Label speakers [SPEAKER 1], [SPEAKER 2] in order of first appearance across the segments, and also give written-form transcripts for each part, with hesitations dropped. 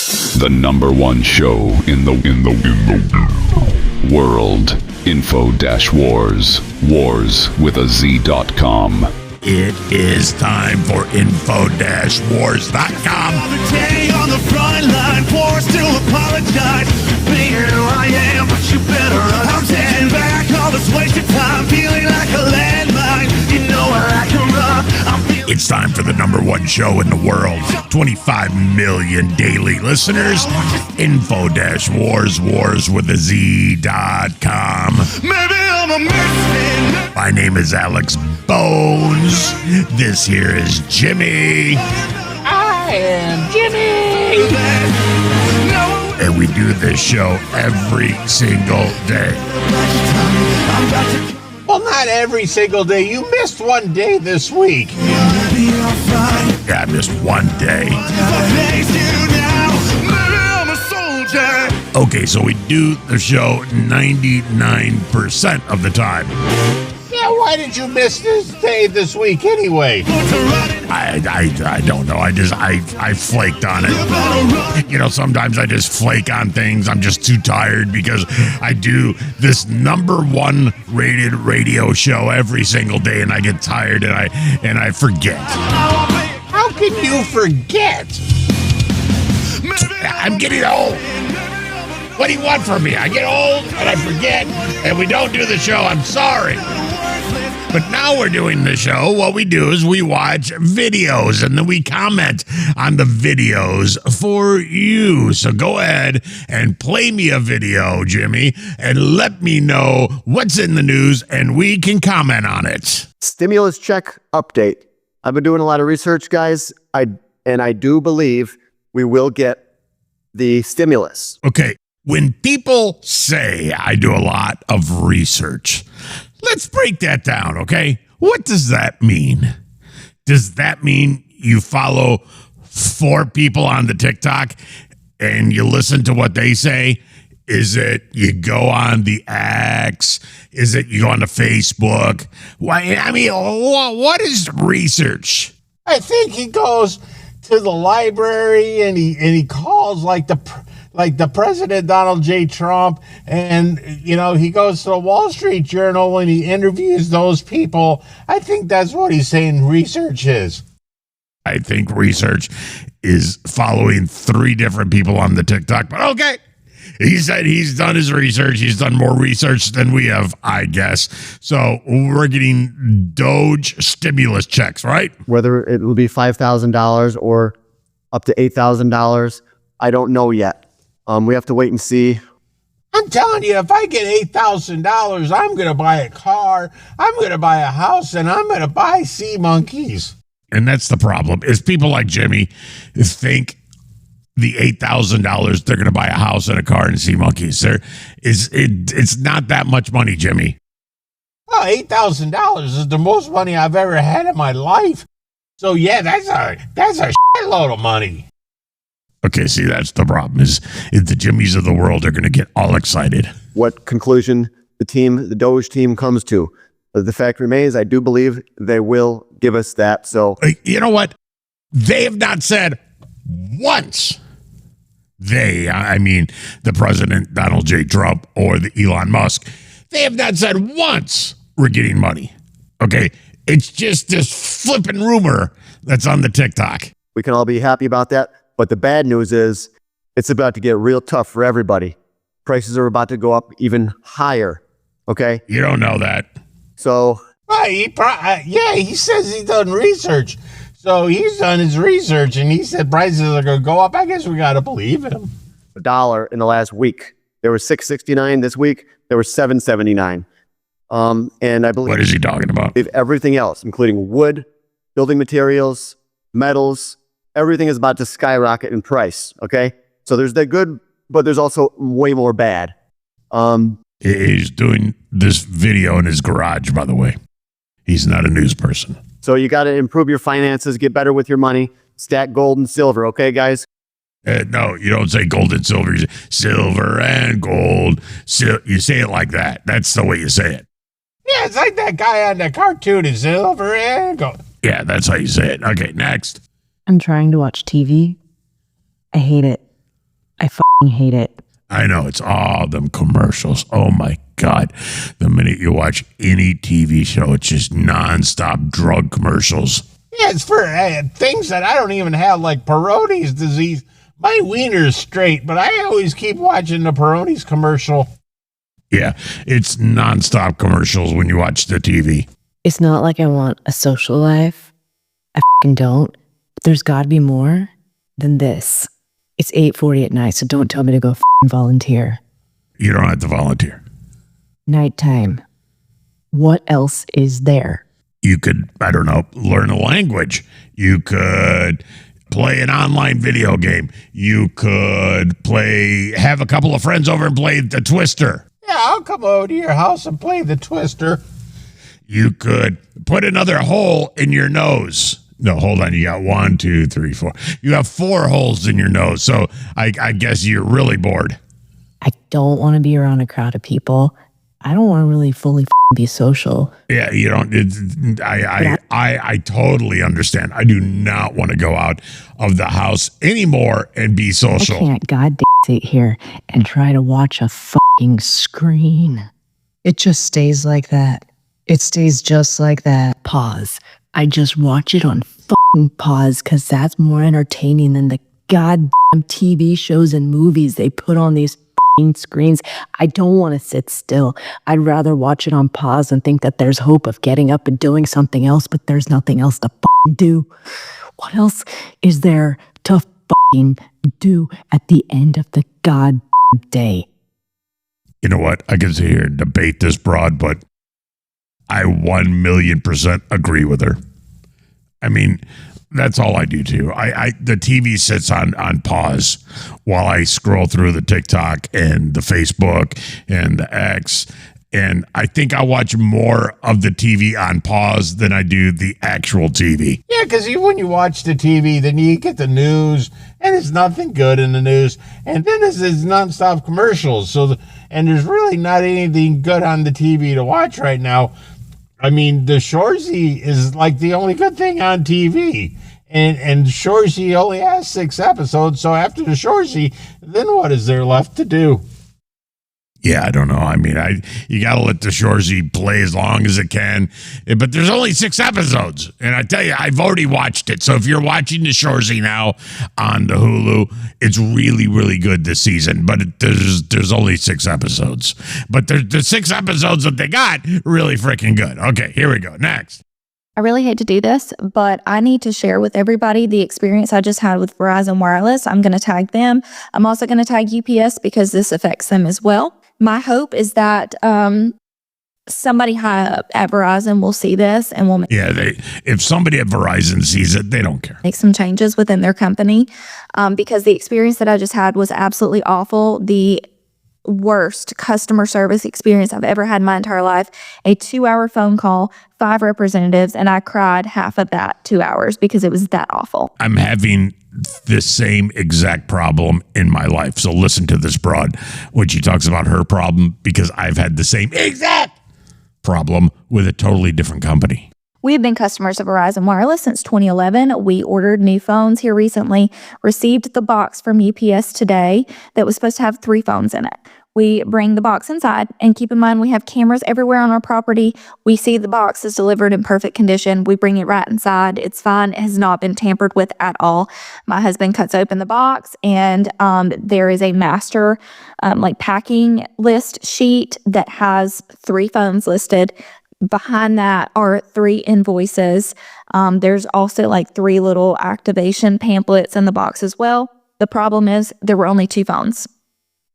[SPEAKER 1] The number one show in the world. Info-Wars. Wars with a Z.com.
[SPEAKER 2] It is time for Info-Wars.com.
[SPEAKER 3] Another day on the front line, forced to apologize. Being who I am, but you better run. I'm standing back, all this wasted time, feeling like a landmine. You know where I can run.
[SPEAKER 2] It's time for the number one show in the world. 25 million daily listeners. Info-Wars, wars with a Z.com.
[SPEAKER 3] Maybe I'm a misfit.
[SPEAKER 2] My name is Alex Bones. This here is Jimmy.
[SPEAKER 4] I am Jimmy.
[SPEAKER 2] And we do this show every single day.
[SPEAKER 4] Well, not every single day. You missed one day this week.
[SPEAKER 2] Yeah, I missed one day. Okay, so we do the show 99% of the time.
[SPEAKER 4] Yeah, why did you miss this day this week anyway?
[SPEAKER 2] I don't know. I flaked on it. You know, sometimes I just flake on things. I'm just too tired because I do this number one rated radio show every single day, and I get tired and I forget.
[SPEAKER 4] How can you forget?
[SPEAKER 2] I'm getting old. What do you want from me? I get old and I forget, and we don't do the show. I'm sorry. But now we're doing the show. What we do is we watch videos and then we comment on the videos for you. So go ahead and play me a video, Jimmy, and let me know what's in the news and we can comment on it.
[SPEAKER 5] Stimulus check update. I've been doing a lot of research, guys. I do believe we will get the stimulus.
[SPEAKER 2] Okay. When people say I do a lot of research, let's break that down, okay? What does that mean? Does that mean you follow 4 people on the TikTok and you listen to what they say? Is it you go on the X? Is it you go on the Facebook? Why? I mean, what is research?
[SPEAKER 4] I think he goes to the library and he calls like the President Donald J. Trump, and you know, he goes to the Wall Street Journal and he interviews those people. I think that's what he's saying research is.
[SPEAKER 2] I think research is following 3 different people on the TikTok, but okay. He said he's done his research. He's done more research than we have, I guess. So we're getting Doge stimulus checks, right?
[SPEAKER 5] Whether it will be $5,000 or up to $8,000, I don't know yet. We have to wait and see.
[SPEAKER 4] I'm telling you, if I get $8,000, I'm going to buy a car, I'm going to buy a house, and I'm going to buy sea monkeys.
[SPEAKER 2] And that's the problem, is people like Jimmy think the $8,000 they're going to buy a house and a car and sea monkeys. It's not that much money, Jimmy.
[SPEAKER 4] Oh, $8,000 is the most money I've ever had in my life. So yeah, that's a shitload of money.
[SPEAKER 2] Okay, see, that's the problem, is the Jimmys of the world are going to get all excited.
[SPEAKER 5] What conclusion the Doge team comes to. The fact remains, I do believe they will give us that. So
[SPEAKER 2] you know what? They have not said once. I mean, the President, Donald J. Trump, or the Elon Musk, they have not said once we're getting money. Okay, it's just this flipping rumor that's on the TikTok.
[SPEAKER 5] We can all be happy about that. But the bad news is it's about to get real tough for everybody. Prices are about to go up even higher. Okay?
[SPEAKER 2] You don't know that.
[SPEAKER 5] So,
[SPEAKER 4] he says he's done research. So he's done his research and he said prices are going to go up. I guess we got to believe him.
[SPEAKER 5] $1 in the last week. There was $6.69 this week. There was $7.79. And I believe...
[SPEAKER 2] What is he talking about?
[SPEAKER 5] Everything else, including wood, building materials, metals, everything is about to skyrocket in price, okay? So there's the good, but there's also way more bad.
[SPEAKER 2] He's doing this video in his garage, by the way. He's not a news person.
[SPEAKER 5] So you got to improve your finances, get better with your money, stack gold and silver, okay, guys?
[SPEAKER 2] No, you don't say gold and silver. You say silver and gold. You say it like that. That's the way you say it.
[SPEAKER 4] Yeah, it's like that guy on the cartoon is silver and gold.
[SPEAKER 2] Yeah, that's how you say it. Okay, next.
[SPEAKER 6] I'm trying to watch TV. I hate it. hate it.
[SPEAKER 2] I know, it's all them commercials. Oh my God. The minute you watch any TV show, it's just nonstop drug commercials.
[SPEAKER 4] Yeah, it's for things that I don't even have, like Peyronie's disease. My wiener's straight, but I always keep watching the Peyronie's commercial.
[SPEAKER 2] Yeah, it's nonstop commercials when you watch the TV.
[SPEAKER 6] It's not like I want a social life. I don't. But there's got to be more than this. It's 8:40 at night, so don't tell me to go volunteer.
[SPEAKER 2] You don't have to volunteer.
[SPEAKER 6] Nighttime. What else is there?
[SPEAKER 2] You could, I don't know, learn a language. You could play an online video game. You could have a couple of friends over and play the Twister.
[SPEAKER 4] Yeah, I'll come over to your house and play the Twister.
[SPEAKER 2] You could put another hole in your nose. No, hold on. You got 1, 2, 3, 4. You have 4 holes in your nose. So I guess you're really bored.
[SPEAKER 6] I don't want to be around a crowd of people. I don't want to really fully be social.
[SPEAKER 2] Yeah, you don't. I totally understand. I do not want to go out of the house anymore and be social.
[SPEAKER 6] I can't goddamn sit here and try to watch a fucking screen. It just stays like that. It stays just like that. Pause. I just watch it on fucking pause because that's more entertaining than the goddamn TV shows and movies they put on these screens. I don't want to sit still. I'd rather watch it on pause and think that there's hope of getting up and doing something else, but there's nothing else to do. What else is there to do at the end of the goddamn day?
[SPEAKER 2] You know what? I can sit here and debate this broad, but I 1,000,000% agree with her. I mean, that's all I do too. The TV sits on pause while I scroll through the TikTok and the Facebook and the X. And I think I watch more of the TV on pause than I do the actual TV.
[SPEAKER 4] Yeah, because when you watch the TV, then you get the news, and it's nothing good in the news. And then it's nonstop commercials. And there's really not anything good on the TV to watch right now. I mean, the Shorzy is like the only good thing on TV. And Shorzy only has 6 episodes. So after the Shorzy, then what is there left to do?
[SPEAKER 2] Yeah, I don't know. I mean, you got to let the Shorzy play as long as it can. But there's only 6 episodes. And I tell you, I've already watched it. So if you're watching the Shorzy now on the Hulu, it's really, really good this season. But there's only 6 episodes. But the 6 episodes that they got, really freaking good. Okay, here we go. Next.
[SPEAKER 7] I really hate to do this, but I need to share with everybody the experience I just had with Verizon Wireless. I'm going to tag them. I'm also going to tag UPS because this affects them as well. My hope is that somebody high up at Verizon will see this and will
[SPEAKER 2] if somebody at Verizon sees it, they don't care.
[SPEAKER 7] Make some changes within their company because the experience that I just had was absolutely awful. The worst customer service experience I've ever had in my entire life. A 2-hour phone call, 5 representatives, and I cried half of that 2 hours because it was that awful.
[SPEAKER 2] I'm having the same exact problem in my life. So listen to this broad when she talks about her problem, because I've had the same exact problem with a totally different company.
[SPEAKER 7] We have been customers of Verizon Wireless since 2011. We ordered new phones here recently, received the box from UPS today that was supposed to have 3 phones in it. We bring the box inside, and keep in mind we have cameras everywhere on our property. We see the box is delivered in perfect condition. We bring it right inside. It's fine. It has not been tampered with at all. My husband cuts open the box, and there is a master packing list sheet that has 3 phones listed. Behind that are 3 invoices. There's also 3 little activation pamphlets in the box as well. The problem is there were only 2 phones.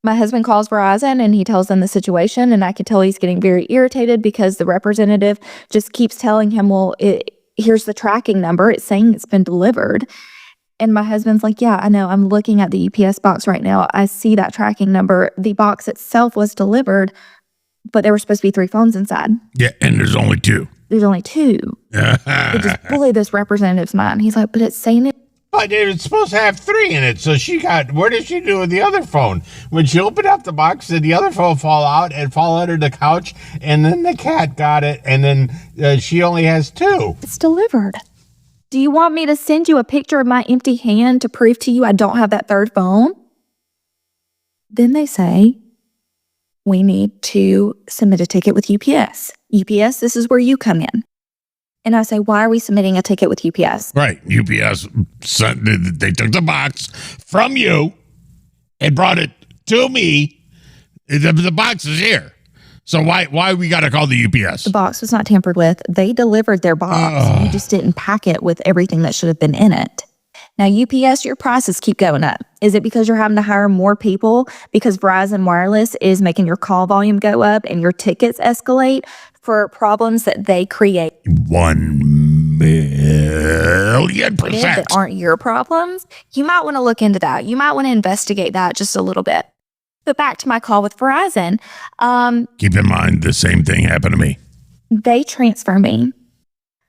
[SPEAKER 7] My husband calls Verizon and he tells them the situation, and I could tell he's getting very irritated because the representative just keeps telling him, well, here's the tracking number. It's saying it's been delivered. And my husband's like, yeah, I know. I'm looking at the UPS box right now. I see that tracking number. The box itself was delivered, but there were supposed to be 3 phones inside.
[SPEAKER 2] Yeah, and there's only 2.
[SPEAKER 7] There's only 2. It just blew this representative's mind. He's like, but it's saying it.
[SPEAKER 4] But it's supposed to have 3 in it. So where did she do with the other phone? When she opened up the box, did the other phone fall out and fall under the couch? And then the cat got it. And then she only has 2.
[SPEAKER 7] It's delivered. Do you want me to send you a picture of my empty hand to prove to you I don't have that 3rd phone? Then they say, we need to submit a ticket with UPS. UPS, this is where you come in. And I say, why are we submitting a ticket with UPS?
[SPEAKER 2] Right. UPS they took the box from you and brought it to me. The box is here. So why we got to call the UPS?
[SPEAKER 7] The box was not tampered with. They delivered their box. You just didn't pack it with everything that should have been in it. Now, UPS, your prices keep going up. Is it because you're having to hire more people because Verizon Wireless is making your call volume go up and your tickets escalate for problems that they create?
[SPEAKER 2] 1,000,000%.
[SPEAKER 7] That aren't your problems. You might want to look into that. You might want to investigate that just a little bit. But back to my call with Verizon.
[SPEAKER 2] Keep in mind, the same thing happened to me.
[SPEAKER 7] They transfer me.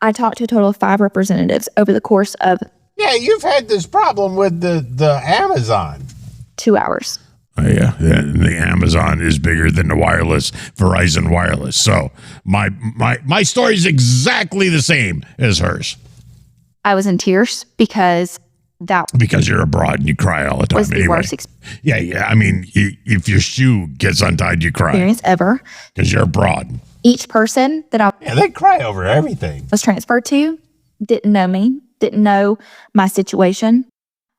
[SPEAKER 7] I talked to a total of 5 representatives over the course of
[SPEAKER 4] Yeah, you've had this problem with the Amazon.
[SPEAKER 7] 2 hours.
[SPEAKER 2] Oh, yeah, the Amazon is bigger than the wireless, Verizon Wireless. So my story is exactly the same as hers.
[SPEAKER 7] I was in tears because
[SPEAKER 2] Because you're abroad and you cry all the time.
[SPEAKER 7] was the
[SPEAKER 2] Anyway.
[SPEAKER 7] worst
[SPEAKER 2] Yeah. I mean, if your shoe gets untied, you cry
[SPEAKER 7] experience ever.
[SPEAKER 2] because you're abroad.
[SPEAKER 7] Each person that I
[SPEAKER 4] Yeah, they cry over everything.
[SPEAKER 7] was transferred to didn't know me, didn't know my situation.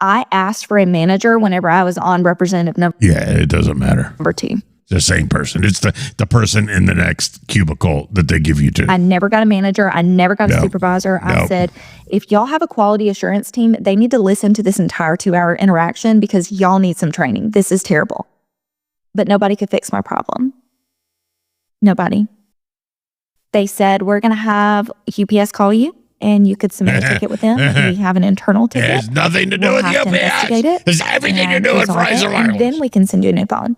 [SPEAKER 7] I asked for a manager whenever I was on representative
[SPEAKER 2] Yeah, it doesn't matter.
[SPEAKER 7] number 2.
[SPEAKER 2] It's the same person. It's the person in the next cubicle that they give you to.
[SPEAKER 7] I never got a manager. I never got a supervisor. I
[SPEAKER 2] Nope.
[SPEAKER 7] said, if y'all have a quality assurance team, they need to listen to this entire 2-hour interaction because y'all need some training. This is terrible. But nobody could fix my problem. Nobody. They said, we're going to have UPS call you and you could submit a ticket with them. We have an internal
[SPEAKER 2] It
[SPEAKER 7] ticket.
[SPEAKER 2] has nothing to do
[SPEAKER 7] We'll
[SPEAKER 2] with
[SPEAKER 7] have to investigate
[SPEAKER 2] UPS.
[SPEAKER 7] it
[SPEAKER 2] It's everything to
[SPEAKER 7] and
[SPEAKER 2] do with
[SPEAKER 7] resolve it,
[SPEAKER 2] Verizon
[SPEAKER 7] and
[SPEAKER 2] Wireless.
[SPEAKER 7] then we can send you a new phone.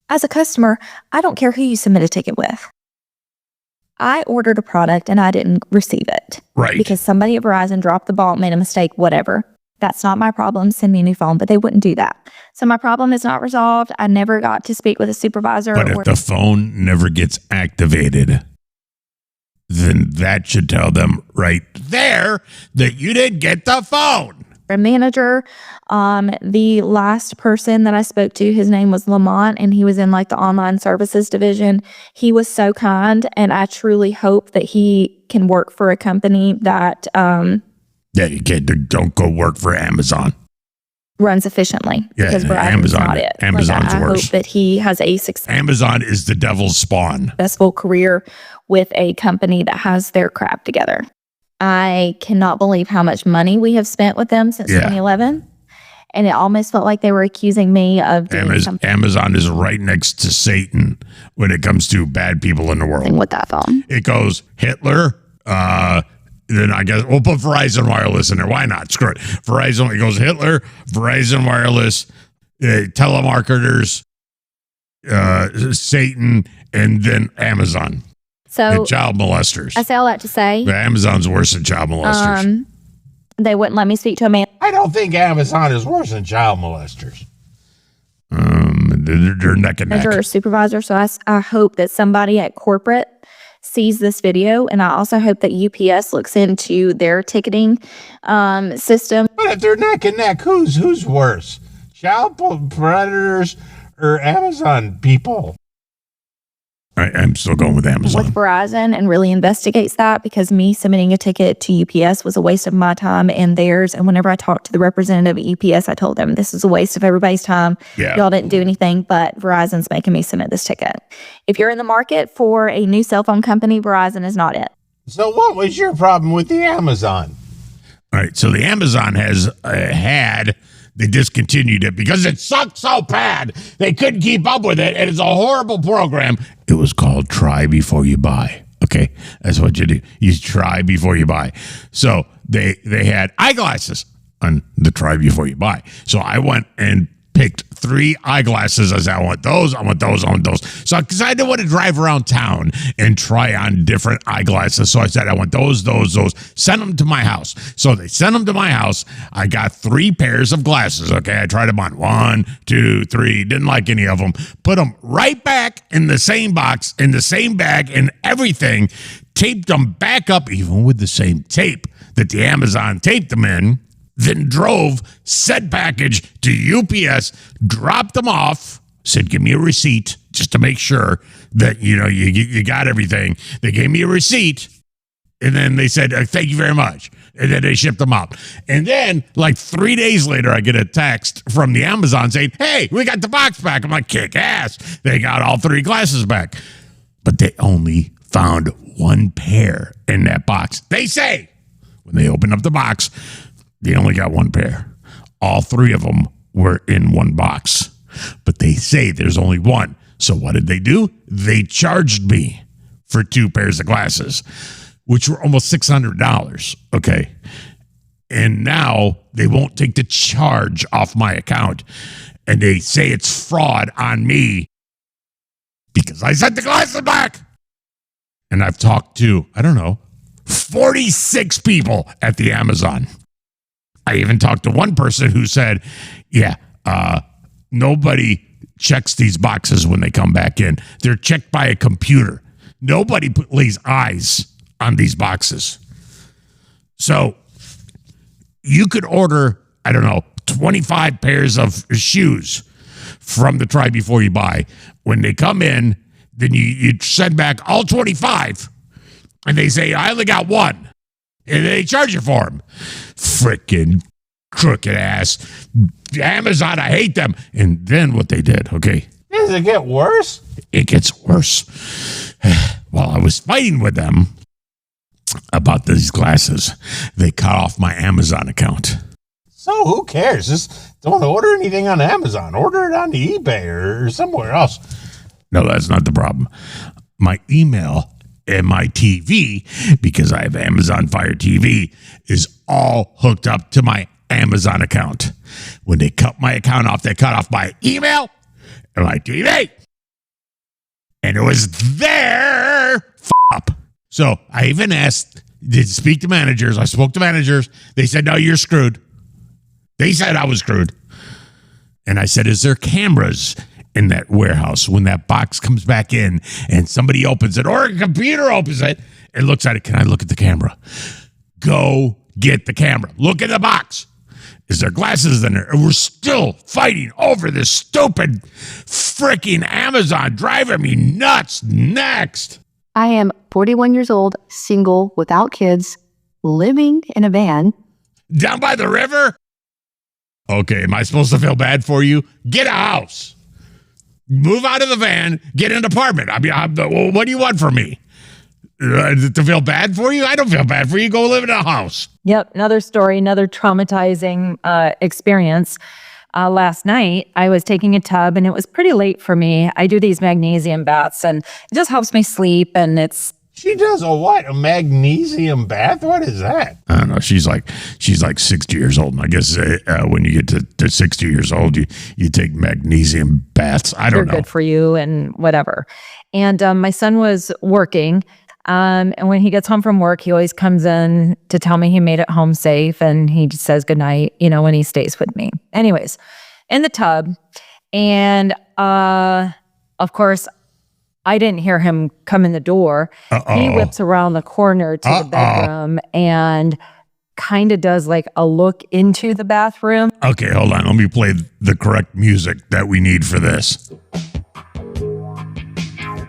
[SPEAKER 7] As a customer, I don't care who you submit a ticket with. I ordered a product and I didn't receive it.
[SPEAKER 2] Right.
[SPEAKER 7] Because somebody at Verizon dropped the ball, made a mistake, whatever. That's not my problem. Send me a new phone, but they wouldn't do that. So my problem is not resolved. I never got to speak with a supervisor.
[SPEAKER 2] But if the phone never gets activated, then that should tell them right there that you didn't get the phone.
[SPEAKER 7] a manager. The last person that I spoke to, his name was Lamont, and he was in like the online services division. He was so kind, and I truly hope that he can work for a company that
[SPEAKER 2] Yeah, you can't. Don't go work for Amazon.
[SPEAKER 7] runs efficiently.
[SPEAKER 2] Yeah,
[SPEAKER 7] because Verizon's
[SPEAKER 2] Amazon-
[SPEAKER 7] not it.
[SPEAKER 2] Amazon's
[SPEAKER 7] I
[SPEAKER 2] worse.
[SPEAKER 7] hope that he has a
[SPEAKER 2] Amazon is the devil's spawn.
[SPEAKER 7] successful career with a company that has their crap together. I cannot believe how much money we have spent with them since
[SPEAKER 2] Yeah.
[SPEAKER 7] 2011. And it almost felt like they were accusing me of doing something
[SPEAKER 2] Amazon is right next to Satan when it comes to bad people in the world.
[SPEAKER 7] with that phone.
[SPEAKER 2] It goes Hitler, then I guess we'll put Verizon Wireless in there. Why not? Screw it. Verizon, it goes Hitler, Verizon Wireless, telemarketers, Satan, and then Amazon.
[SPEAKER 7] So
[SPEAKER 2] And child molesters.
[SPEAKER 7] I say all that to say,
[SPEAKER 2] But Amazon's worse than child molesters.
[SPEAKER 7] they wouldn't let me speak to a
[SPEAKER 4] I don't think Amazon is worse than child molesters.
[SPEAKER 2] They're neck and neck.
[SPEAKER 7] manager or supervisor. So I hope that somebody at corporate sees this video. And I also hope that UPS looks into their ticketing system.
[SPEAKER 4] But if they're neck and neck, who's worse? Child predators or Amazon people?
[SPEAKER 2] I'm still going with Amazon.
[SPEAKER 7] with Verizon and really investigates that, because me submitting a ticket to UPS was a waste of my time and theirs. And whenever I talked to the representative at UPS, I told them this is a waste of everybody's time.
[SPEAKER 2] Yeah.
[SPEAKER 7] Y'all didn't do anything, but Verizon's making me submit this ticket. If you're in the market for a new cell phone company, Verizon is not it.
[SPEAKER 4] So what was your problem with the Amazon?
[SPEAKER 2] All right, so the Amazon has they discontinued it because it sucked so bad they couldn't keep up with it, and it's a horrible program. It was called Try Before You Buy. Okay, that's what you do. You try before you buy. So they had eyeglasses on the Try Before You Buy. So I went and picked 3 eyeglasses. I said, I want those, I want those, I want those. So, because I didn't want to drive around town and try on different eyeglasses. So I said, I want those. Send them to my house. So they sent them to my house. I got 3 pairs of glasses. Okay, I tried them on 1, 2, 3. Didn't like any of them. Put them right back in the same box, in the same bag, and everything. Taped them back up, even with the same tape that the Amazon taped them in. then drove said package to UPS, dropped them off, said, give me a receipt just to make sure that, you got everything. They gave me a receipt. And then they said, thank you very much. And then they shipped them out. And then, like 3 days later, I get a text from the Amazon saying, hey, we got the box back. I'm like, kick ass. They got all 3 glasses back. But they only found 1 pair in that box. They say, when they opened up the box, they only got 1 pair. All 3 of them were in 1 box. But they say there's only 1. So what did they do? They charged me for 2 pairs of glasses, which were almost $600, okay? And now they won't take the charge off my account. And they say it's fraud on me because I sent the glasses back. And I've talked to, 46 people at the Amazon. I even talked to one person who said, nobody checks these boxes when they come back in. They're checked by a computer. Nobody lays eyes on these boxes. So you could order, 25 pairs of shoes from the Try Before You Buy. When they come in, then you send back all 25 and they say, I only got 1. And they charge you for them. Freaking crooked ass. Amazon, I hate them. And then what they did, okay?
[SPEAKER 4] Does it get worse?
[SPEAKER 2] It gets worse. While I was fighting with them about these glasses, they cut off my Amazon account.
[SPEAKER 4] So who cares? Just don't order anything on Amazon. Order it on eBay or somewhere else.
[SPEAKER 2] No, that's not the problem. My email and my TV, because I have Amazon Fire TV, is all hooked up to my Amazon account. When they cut my account off, they cut off my email and my TV. And it was there. Up. So I even did speak to managers. I spoke to managers. They said, no, you're screwed. They said I was screwed. And I said, is there cameras in that warehouse when that box comes back in and somebody opens it or a computer opens it and looks at it? Can I look at the camera? Go get the camera. Look at the box. Is there glasses in there? And we're still fighting over this stupid freaking Amazon driving me nuts. Next.
[SPEAKER 8] I am 41 years old, single, without kids, living in a van.
[SPEAKER 2] Down by the river? Okay, am I supposed to feel bad for you? Get a house. Move out of the van, get an apartment. What do you want from me? To feel bad for you? I don't feel bad for you. Go live in a house.
[SPEAKER 9] Yep, another story, another traumatizing experience. Last night, I was taking a tub and it was pretty late for me. I do these magnesium baths and it just helps me sleep and it's...
[SPEAKER 4] She does a what? A magnesium bath? What is that?
[SPEAKER 2] I don't know. She's like 60 years old. And I guess when you get to 60 years old, you take magnesium baths. I don't know.
[SPEAKER 9] They're good for you and whatever. And my son was working. And when he gets home from work, he always comes in to tell me he made it home safe. And he just says goodnight, when he stays with me. Anyways, in the tub. And of course, I didn't hear him come in the door. Uh-oh. He whips around the corner to the bedroom and kind of does like a look into the bathroom.
[SPEAKER 2] Okay, hold on. Let me play the correct music that we need for this.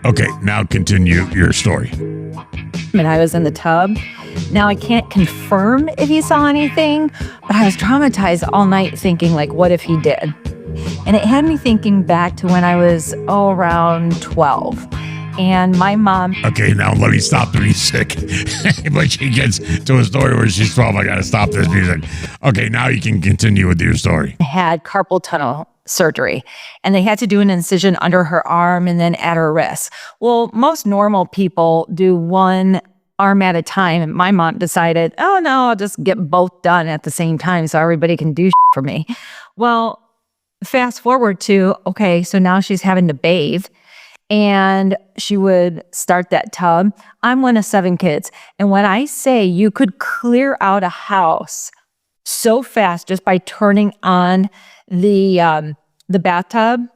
[SPEAKER 2] Okay, now continue your story.
[SPEAKER 9] And I was in the tub. Now, I can't confirm if he saw anything, but I was traumatized all night thinking, like, what if he did? And it had me thinking back to when I was, around 12. And my mom...
[SPEAKER 2] Okay, now let me stop the music. When she gets to a story where she's 12, I got to stop this music. Okay, now you can continue with your story.
[SPEAKER 9] Had carpal tunnel surgery, and they had to do an incision under her arm and then at her wrist. Well, most normal people do one arm at a time. And my mom decided, oh no, I'll just get both done at the same time so everybody can do for me. Well, fast forward to, okay, so now she's having to bathe and she would start that tub. I'm one of 7 kids. And when I say you could clear out a house so fast just by turning on the bathtub,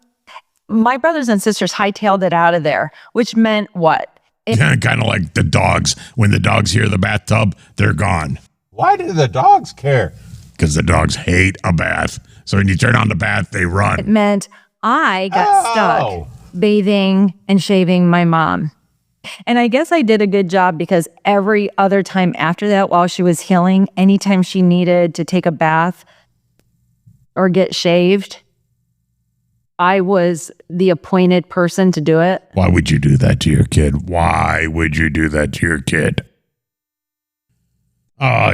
[SPEAKER 9] my brothers and sisters hightailed it out of there, which meant what?
[SPEAKER 2] Kind of like the dogs. When the dogs hear the bathtub, they're gone.
[SPEAKER 4] Why do the dogs care?
[SPEAKER 2] because the dogs hate a bath. So when you turn on the bath, they
[SPEAKER 9] It
[SPEAKER 2] run.
[SPEAKER 9] meant I got stuck bathing and shaving my mom. And I guess I did a good job because every other time after that, while she was healing, anytime she needed to take a bath or get shaved, I was the appointed person to do it.
[SPEAKER 2] Why would you do that to your kid? Why would you do that to your kid?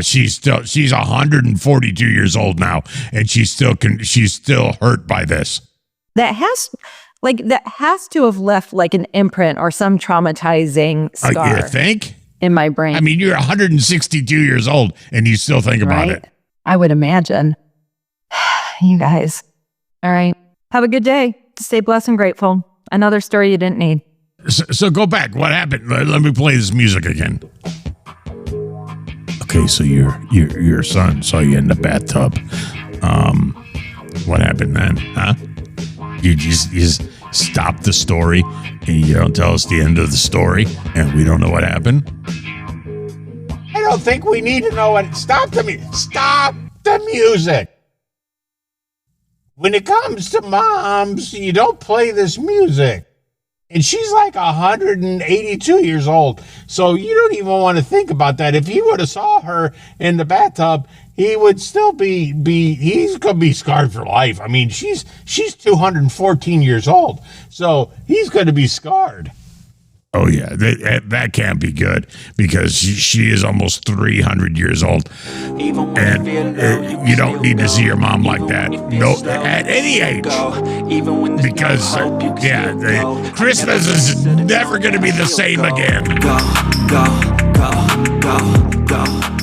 [SPEAKER 2] She's 142 years old now, and she's still hurt by this.
[SPEAKER 9] That has to have left like an imprint or some traumatizing scar
[SPEAKER 2] You think?
[SPEAKER 9] in my brain.
[SPEAKER 2] I mean, you're 162 years old, and you still think about
[SPEAKER 9] right?
[SPEAKER 2] it.
[SPEAKER 9] I would imagine. You guys. All right. Have a good day. Stay blessed and grateful. Another story you didn't need.
[SPEAKER 2] So go back. What happened? Let me play this music again. Okay, so your son saw you in the bathtub. What happened then? Huh? You just stop the story and you don't tell us the end of the story, and we don't know what happened.
[SPEAKER 4] I don't think we need to know what. Stop the music. When it comes to moms, you don't play this music. And she's like 182 years old. So you don't even want to think about that. If he would have saw her in the bathtub, he would still he's going to be scarred for life. I mean, she's 214 years old. So he's going to be scarred.
[SPEAKER 2] Oh, yeah, that can't be good because she is almost 300 years old. And you don't need to see your mom like that. No, at any age. Because, Christmas is never going to be the same again.
[SPEAKER 3] Go, go, go, go, go.